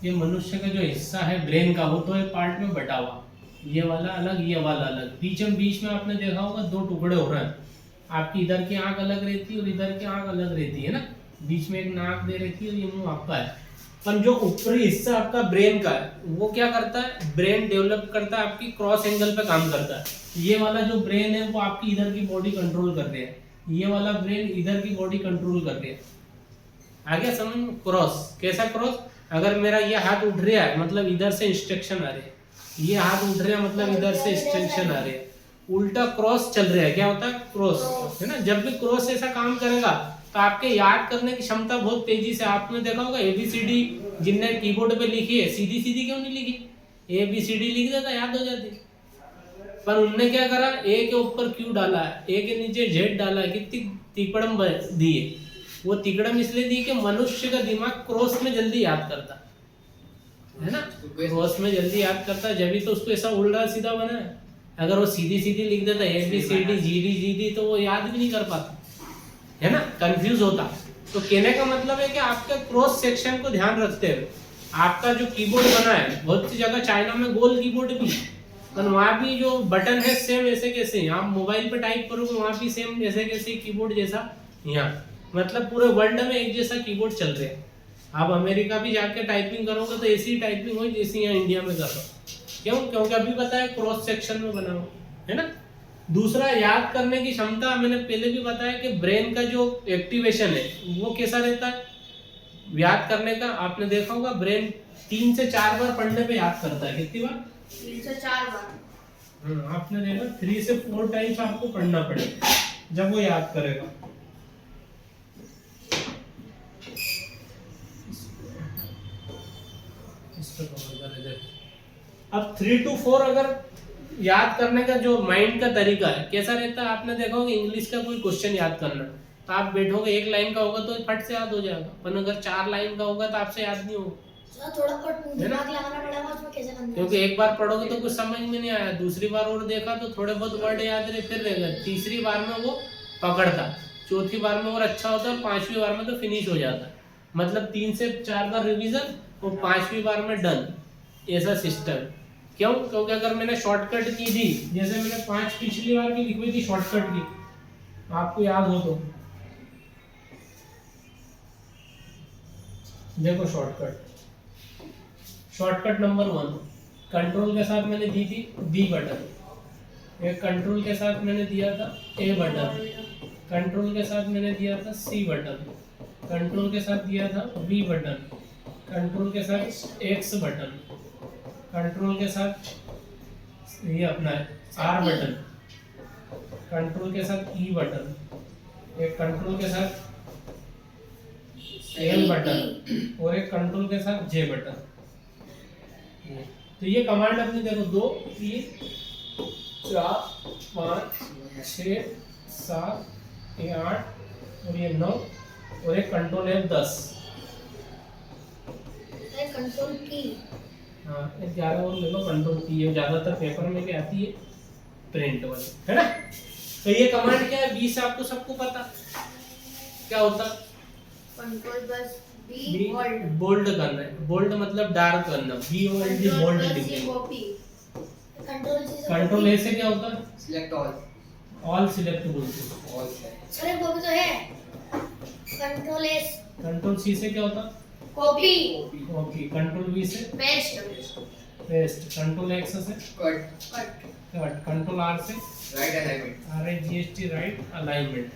ये मनुष्य का जो हिस्सा है ब्रेन का, वो तो एक पार्ट में बटा हुआ, ये वाला अलग ये वाला अलग। बीच में आपने देखा होगा 2 टुकड़े हो रहे हैं। आपकी इधर की आंख अलग रहती है और इधर की आंख अलग रहती है ना। बीच में एक नाक दे रहती है और ये मुंह आपका है। पर जो ऊपरी हिस्सा आपका ब्रेन का है वो क्या करता है, ब्रेन डेवलप करता है, आपकी क्रॉस एंगल पे काम करता है। ये वाला जो ब्रेन है वो आपकी इधर की बॉडी कंट्रोल कर रही है, ये वाला ब्रेन इधर की बॉडी कंट्रोल कर रही है। आ गया समझ में? क्रॉस कैसा क्रॉस, अगर मेरा ये हाथ उठ रहा है मतलब इधर से इंस्ट्रक्शन आ रही है, ये हाथ उठ रहा है मतलब इधर से इंस्ट्रक्शन आ रही है, उल्टा क्रॉस चल रहा है, क्या होता है क्रॉस, है ना। जब भी क्रॉस ऐसा काम करेगा तो आपके याद करने की क्षमता बहुत तेजी से, आपने देखा होगा एबीसीडी जिनने कीबोर्ड पे लिखी है सीधी सीधी क्यों नहीं लिखी, एबीसीडी लिख देता याद हो जाती, पर उनने क्या करा, ए के ऊपर क्यू डाला है, ए के नीचे जेड डाला है, कितनी तिकड़म दी है। वो तिकड़म इसलिए दी कि मनुष्य का दिमाग क्रॉस में जल्दी याद करता है ना, क्रॉस में जल्दी याद करता है, जब भी तो उसको ऐसा उल्टा सीधा बना है। अगर वो सीधी सीधी लिख देता A B C D G D G D तो वो याद भी नहीं कर पाता, है ना, कंफ्यूज होता। तो कहने का मतलब है कि आपके क्रॉस सेक्शन को ध्यान रखते हुए आपका जो कीबोर्ड बना है, बहुत सी जगह चाइना में गोल कीबोर्ड भी है, पर वहाँ भी जो बटन है सेम ऐसे कैसे, आप मोबाइल पे टाइप करोगे वहाँ भी सेम ऐसे कैसे कीबोर्ड जैसा यहाँ, मतलब पूरे वर्ल्ड में एक जैसा कीबोर्ड चल रहे हैं। आप अमेरिका भी जाके टाइपिंग करोगे तो ऐसी टाइपिंग हो जैसी यहाँ इंडिया में कर रहा हो, क्यों, क्योंकि अभी पता है क्रॉस सेक्शन में बना हुआ है ना। दूसरा, याद करने की क्षमता, मैंने पहले भी बताया कि ब्रेन का जो एक्टिवेशन है वो कैसा रहता है याद करने का, आपने देखा होगा ब्रेन 3 से 4 बार पढ़ने पे याद करता है, कितनी बार, 3 से 4 बार। आपने देखा 3 से 4 टाइम्स आपको पढ़ना पड़ेगा जब वो याद करेगा। अब 3 to 4 अगर याद करने का जो माइंड का तरीका है कैसा रहता है, आपने देखा होगा इंग्लिश का कोई क्वेश्चन याद करना तो आप बैठोगे, 1 लाइन का होगा तो फट से याद हो जाएगा, पर अगर 4 लाइन का होगा तो आपसे याद नहीं होगा, थोड़ा और दिमाग लगाना पड़ेगा उसमें, कैसे करना है। क्योंकि एक बार पढ़ोगे तो कुछ समझ में नहीं आया, दूसरी बार और देखा तो थोड़े बहुत वर्ड याद रहे, फिर रह गए, तीसरी बार में वो पकड़ता, चौथी बार में और अच्छा होता है, 5वीं बार में तो फिनिश हो जाता है। मतलब 3 से 4 बार रिवीजन और 5वीं बार में डन, ऐसा सिस्टम। क्यों, क्योंकि अगर मैंने शॉर्टकट की थी, जैसे मैंने 5 पिछली बार की लिखी थी शॉर्टकट की, आपको याद हो तो देखो, शॉर्टकट नंबर 1 कंट्रोल के साथ मैंने दी थी बी बटन, एक कंट्रोल के साथ मैंने दिया था ए बटन, कंट्रोल के साथ मैंने दिया था सी बटन, कंट्रोल के साथ दिया था बी बटन, कंट्रोल के साथ एक्स बटन, कंट्रोल के साथ ये अपना आर बटन, कंट्रोल के साथ ई बटन, एक कंट्रोल के साथ एल बटन और एक कंट्रोल के साथ जे बटन। तो ये कमांड अपनी देखो, 2 3 4 5 6 7 ये 8 और ये 9 और एक कंट्रोल है 10, कंट्रोल की। हाँ 11 और ले लो, कंट्रोल की है, ज्यादातर पेपर में भी आती है प्रिंट वाली, है ना। तो ये कमांड क्या है, 20 आपको सबको पता क्या होता, control bus B bold, bold करना है, बोल्ड मतलब डार्क करना, बी बोल्ड लिखना, कॉपी। कंट्रोल ए से क्या होता है, सिलेक्ट ऑल सिलेक्ट बोलते हैं, ऑल सर एक कॉपी तो है, कंट्रोल एस। कंट्रोल सी से क्या होता, कॉपी। ओके, कंट्रोल वी से पेस्ट। पेस्ट, कंट्रोल एक्स से कट कट, कंट्रोल आर से right alignment, RIGHT right alignment.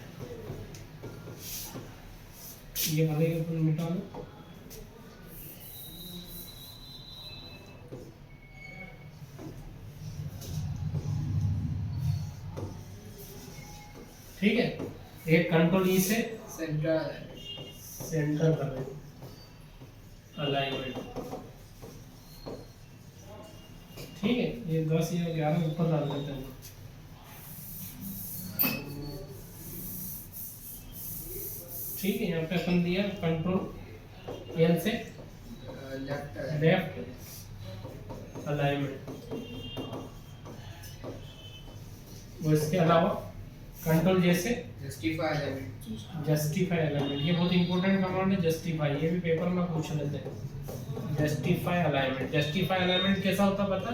ये वाले के ऊपर मिटा लो, ठीक है। एक कंट्रोल ई से सेंटर कर अलाइनमेंट, ठीक है। ये 10 या 11 ऊपर डाल देते हैं, ठीक है। यहाँ पे अपन दिया कंट्रोल एल से लेफ्ट अलाइनमेंट, वो इसके अलावा कंट्रोल जे से जस्टिफाई अलाइनमेंट, जस्टिफाई अलाइनमेंट, ये बहुत इंपॉर्टेंट कमांड है जस्टिफाई, ये भी पेपर में पूछ लेते हैं। जस्टिफाई अलाइनमेंट, जस्टिफाई अलाइनमेंट कैसा होता पता,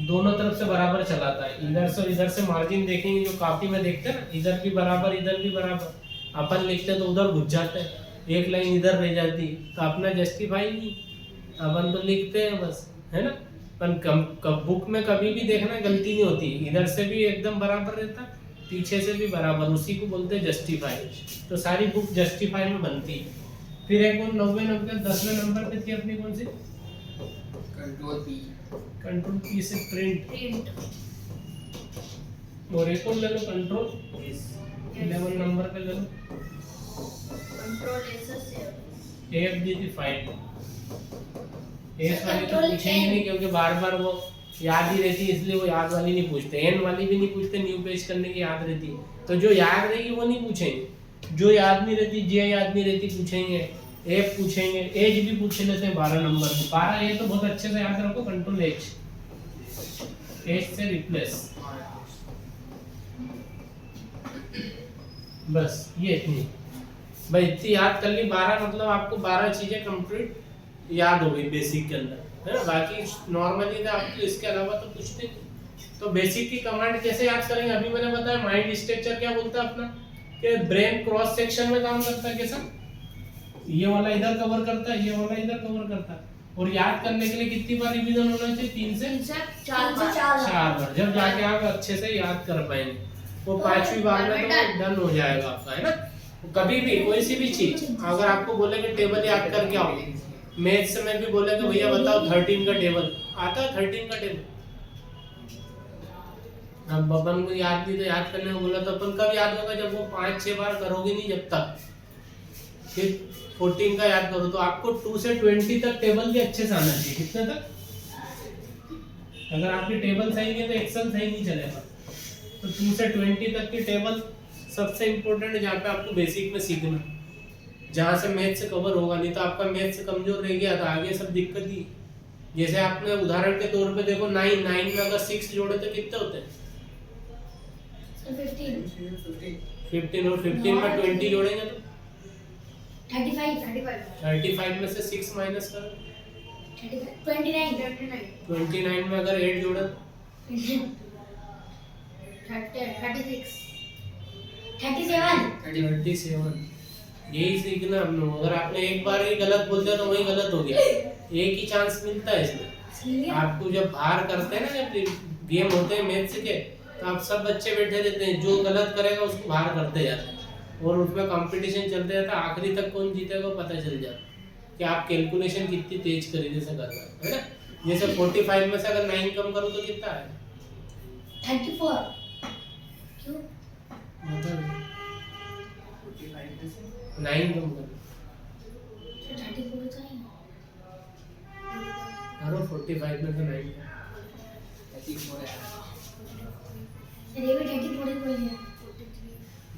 दोनों तरफ से बराबर चलाता है, इधर से इधर से मार्जिन देखेंगे जो कॉपी में देखते हैं ना, इधर भी बराबर इधर भी बराबर, अपन लिखते हैं तो उधर घुस जाते हैं, एक लाइन इधर रह जाती तो अपना जस्टिफाई नहीं, अपन तो लिखते हैं बस, है ना। पर बुक में कभी भी देखना गलती नहीं होती, इधर से भी एकदम बराबर रहता, पीछे से भी बराबर, उसी को बोलते हैं जस्टिफाई। तो सारी बुक जस्टिफाई में बनती है। फिर एक और 90 नंबर 10वें नंबर पे थी अपनी कौन सी, कंट्रोल पी। कंट्रोल पी से प्रिंट, प्रिंट और एक और ले लो कंट्रोल 11 नंबर पे ले लो, कंट्रोल एस एफ दी थी फाइल। एस वाली तो पूछेंगे नहीं क्योंकि बार बार वो याद ही रहती है, इसलिए वो याद वाली नहीं पूछते। एन वाली भी नहीं पूछते, न्यू पेज करने की याद रहती है। तो जो याद रहेगी वो नहीं पूछेंगे, जो याद नहीं रहती, जे याद नहीं रहती पूछेंगे, एफ पूछेंगे, एज भी पूछ लेते हैं 12 नंबर पे। 12 ये तो बहुत अच्छे से याद रखो, कंट्रोल एच, एच से रिप्लेस, बस ये इतनी भाई, इतनी याद कर ली। 12 मतलब आपको 12 चीजें कंप्लीट याद हो गई बेसिक के अंदर, है ना। बाकी नॉर्मली था आपको इसके अलावा तो कुछ नहीं। तो बेसिक की कमांड कैसे याद करेंगे, अभी मैंने बताया। माइंड स्ट्रक्चर क्या बोलता है अपना, कि ब्रेन क्रॉस सेक्शन में काम करता है। कैसा, ये वाला इधर कवर करता है, ये वाला इधर कवर करता है। और याद करने के लिए कितनी बार रिवीजन होना चाहिए, 3 से 4 बार, जब जाके आप अच्छे से याद कर पाएंगे। वो 5वीं बार में तो डन हो जाएगा आपका, है ना। कभी भी कोई सी भी चीज अगर आपको बोले कि टेबल याद करके आओ, मैथ्स में भी बोले कि भैया बताओ 13 का टेबल, आता है 13 का टेबल। अब बबन को याद नहीं, तो याद करने को बोला तो अपन कब याद होगा, जब वो 5-6 बार करोगे नहीं, जब तक फिर 14 का याद करो। तो आपको 2 से 20 तक टेबल भी अच्छे से आना चाहिए। कितने तक, अगर आपकी टेबल सही नहीं है तो एक्सेल सही नहीं चलेगा। तो 2 से 20 तक की टेबल सबसे इम्पोर्टेंट है, जहाँ पे आपको बेसिक में सीखना, जहाँ से मैथ से कवर होगा। नहीं तो आपका मैथ से कमजोर रह गया तो आगे सब दिक्कत ही। जैसे आपने उदाहरण के तौर पे देखो 9 में अगर 6 जोड़े तो कितने होते हैं, 15 और 15 में 20 जोड़ेंगे तो 35 में से 6 माइनस करो, 29 में अगर 8 जोड़े तो 37। यही सीखना हम लोग। अगर आपने एक बार ही गलत बोल दिया तो वही गलत हो गया। एक ही चांस मिलता है इसमें। आपको जब बाहर करते हैं ना, जब गेम होते हैं मैथ्स के, तो आप सब बच्चे बैठे रहते हैं, जो गलत करेगा उसको बाहर करते जाते हैं, और उसमें कंपटीशन चलते रहता है। आखिरी तक कौन जीतेगा पता चल जाता कि आप कैलकुलेशन कितनी तेज तरीके से कर रहे हैं, है ना। जैसे 45 में से अगर 9 कम करो तो कितना है, 34। क्यों, 9 कम करो, 34 का ही अरे 45 में से 9 ये भी 34 ही बोल दिया।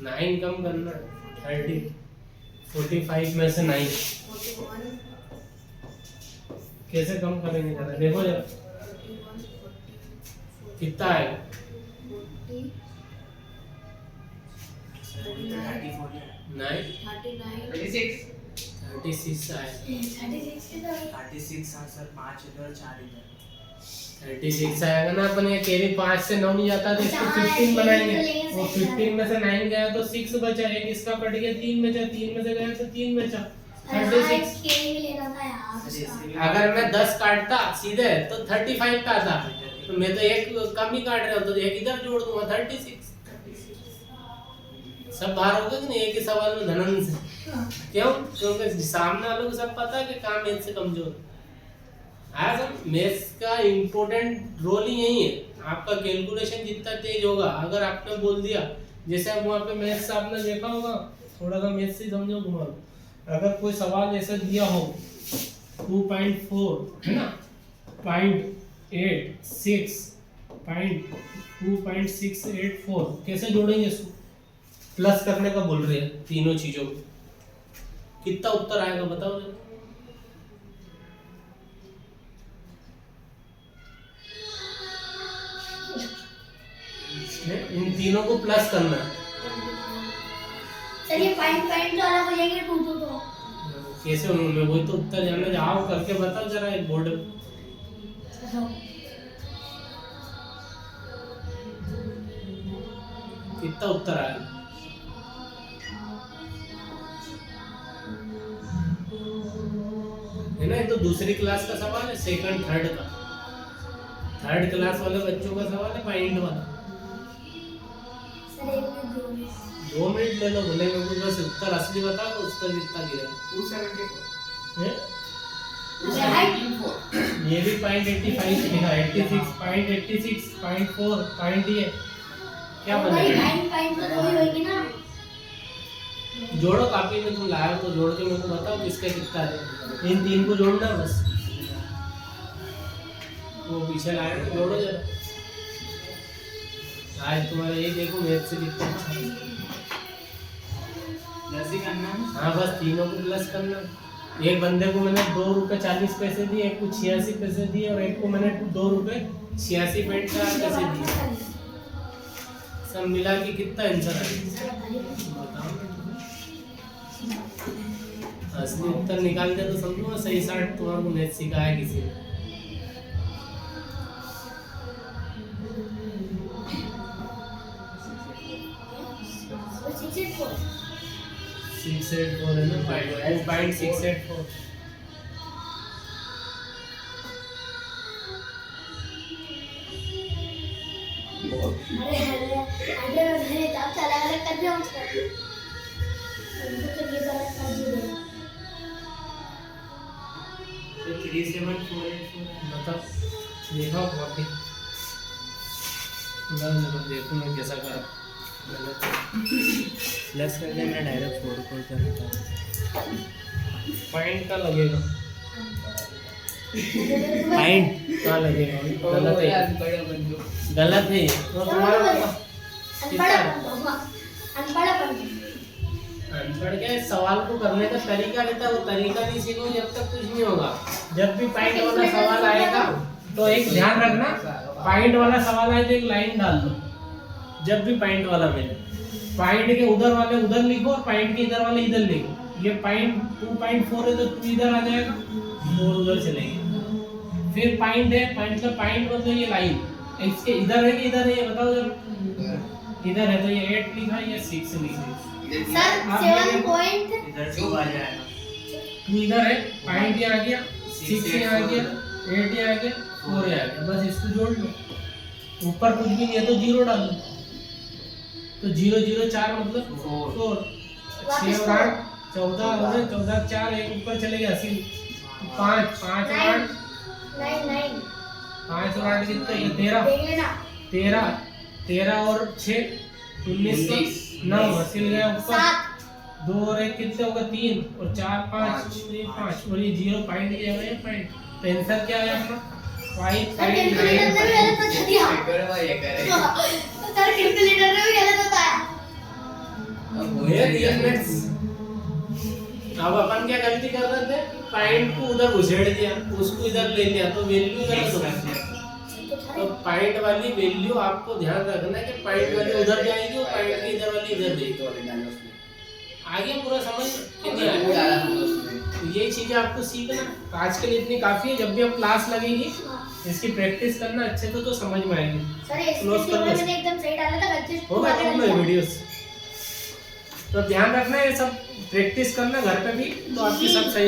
9 कम करना, 30, 45 में से 9 कैसे कम करेंगे जरा देखो जरा, कितना है, 36 आया, 36 आएगा ना। अपन ये कैरी 5 से 9 नहीं जाता तो इसको 15 बनाएंगे। वो 15 में से 9 गया तो 6 बचा, एक इसका कट गया, 3 बचा, 3 में से गया तो 3 बचा, 36। अगर मैं 10 काटता सीधे तो 35 का आता, तो मैं तो एक कम ही काट रहा हूँ, तो एक इधर जोड़ दूंगा 36। सब बाहर होगा कि नहीं एक ही सवाल में धनन से। क्यों, क्योंकि सामने वालों को सब पता है कि काम मैथ से कमजोर है। मैथ्स का इम्पोर्टेंट रोल ही यही है। आपका कैलकुलेशन जितना तेज होगा, अगर आपने बोल दिया, जैसे अब वहाँ पे मैथ्स आपने देखा होगा, थोड़ा सा मैथ्स ही समझो तुम्हारा। अगर कोई सवाल ऐसा दिया हो 2.4 है ना, 0.86 2.684, कैसे जोड़ेंगे इसको, प्लस करने का बोल रहे हैं तीनों चीजों को, कितना उत्तर आएगा बताओ जरा। इन तीनों को प्लस करना है। सर ये पॉइंट तो अलग हो जाएंगे, 2 तो कैसे उन्होंने, वही तो उत्तर जानना, जाओ करके बताओ जरा एक बोर्ड में। कितना उत्तर आएगा, है ना, ये तो दूसरी क्लास का सवाल है, सेकंड थर्ड का। थर्ड क्लास वाले बच्चों का सवाल है पॉइंट वाला। सर 1 मिनट 2 मिनट 2 मिनट ले लो भले, मेरे को बस उत्तर असली बता दो, उत्तर कितना गिरा 274 है। ये 274 भी 0.85 लिखा, 86 0.86 0.4 पॉइंट ये क्या भाई बनेगा? पॉइंट तो वही होगी ना। जोड़ो, कापी में तुम लाए हो तो जोड़ के मेरे को बताओ किसका कितना है। इन तीन को जोड़ना है बस, वो पीछे लाए तो जोड़ो जरा। आज तुम्हारा ये देखो मैथ से कितना अच्छा है। 10 ही करना है। हाँ बस तीनों को प्लस करना। एक बंदे को मैंने 2 रुपए 40 पैसे दिए, एक को 86 पैसे दिए और एक को मैंने 2 रुपए 86.4 पैसे दिए। सब मिला के कितना आंसर आया बताओ। असली उत्तर निकाल दे तो समझो ना सही साठ तुम्हारा मैथ सिखाया किसी ने। वो 684 684 है ना, 5.684। अरे अरे आप चला अलग कर दिया उसका। तो ये गलत कर दिया। 37484 बताओ देखो कॉपी देखो मैं कैसा करा। प्लस कर देना डायरेक्ट 4 को करता पॉइंट का लगेगा, पॉइंट क्या लगेगा? गलत है, गलत है तो तुम्हारा अनपढ़ क्या है, सवाल को करने का तरीका रहता है, वो तरीका नहीं सीखो जब तक कुछ नहीं होगा। जब भी पॉइंट वाला सवाल आएगा तो एक ध्यान रखना, पॉइंट वाला सवाल आए तो एक लाइन डाल दो। जब भी पॉइंट वाला मिले, पॉइंट के उधर वाले उधर लिखो और पॉइंट के इधर वाले इधर लिखो। ये पॉइंट 2.4 है तो 2 इधर आ जाएगा, 4 उधर चलेंगे। फिर पॉइंट है, पॉइंट का पॉइंट मतलब ये लाइन, इसके इधर है कि इधर है ये बताओ जरा। इधर है तो ये 8 लिखा है या 6 लिखा है? सर 7 पॉइंट इधर 2 आ जाएगा। 2 इधर है, पॉइंट ये आ गया, 6 ये आ गया, 8 ये आ गया, 4 ये आ गया। बस इसको जोड़ लो, ऊपर कुछ भी नहीं है तो 0 डाल दो। तो 0 0 4 मतलब 4। 6 और 8 14 हो गए, 14 4 एक ऊपर चले गए 80। 5 5 और 8 9 5 और 8 कितना? ये 13 देख लेना। 13 13 और 6 19 9 हसिल गया ऊपर। 7 2 और 1 कितने होगा? 3 और 4 5 5 और ये 0 पॉइंट ये है पॉइंट। तो आंसर क्या है अपना? 5.9। सर कैलकुलेटर में भी गलत होता है। अब अपन क्या गलती कर रहे थे? पॉइंट को उधर घुसेड़ दिया, उसको इधर ले लिया तो वैल्यू गलत हो गई। तो पॉइंट वाली वैल्यू आपको ध्यान रखना है कि पॉइंट वाली उधर जाएगी और पॉइंट की इधर वाली इधर जाएगी। आगे पूरा समझ कि नहीं आया? तो ये चीजें आपको सीखना आज के लिए इतनी काफी है। जब भी अब क्लास लगेगी इसकी प्रैक्टिस करना अच्छे से तो समझ में आएगी। सर इसमें मैंने एकदम सही डाला था, गलती से होगा तुम में वीडियोस। तो ध्यान रखना ये सब प्रैक्टिस करना घर पे भी, तो आपकी सब सही